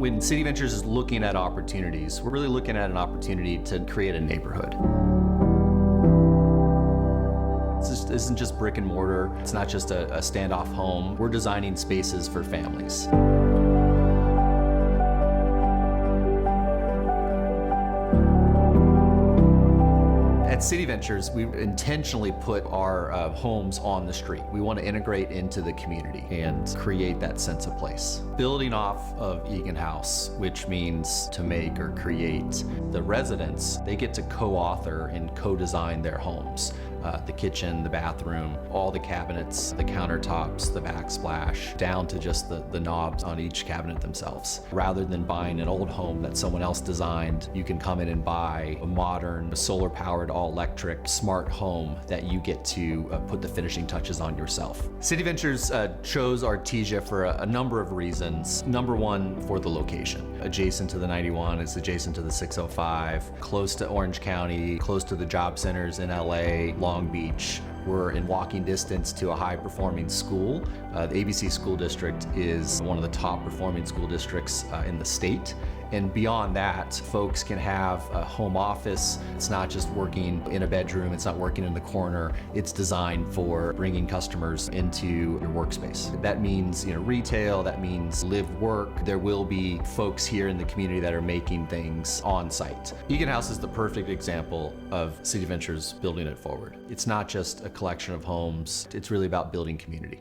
When City Ventures is looking at opportunities, we're really looking at an opportunity to create a neighborhood. This isn't just brick and mortar. It's not just a standoff home. We're designing spaces for families. At City Ventures, we intentionally put our homes on the street. We want to integrate into the community and create that sense of place. Building off of Eginhouse, which means to make or create, the residents, they get to co-author and co-design their homes. The kitchen, the bathroom, all the cabinets, the countertops, the backsplash, down to just the knobs on each cabinet themselves. Rather than buying an old home that someone else designed, you can come in and buy a modern, solar-powered, all-electric, smart home that you get to put the finishing touches on yourself. City Ventures chose Artesia for a number of reasons. Number one, for the location. Adjacent to the 91, it's adjacent to the 605, close to Orange County, close to the job centers in LA, Long Beach. We're in walking distance to a high-performing school. The ABC School District is one of the top-performing school districts in the state. And beyond that, folks can have a home office. It's not just working in a bedroom, it's not working in the corner. It's designed for bringing customers into your workspace. That means, retail, that means live work. There will be folks here in the community that are making things on site. Eginhouse is the perfect example of City Ventures building it forward. It's not just a collection of homes, it's really about building community.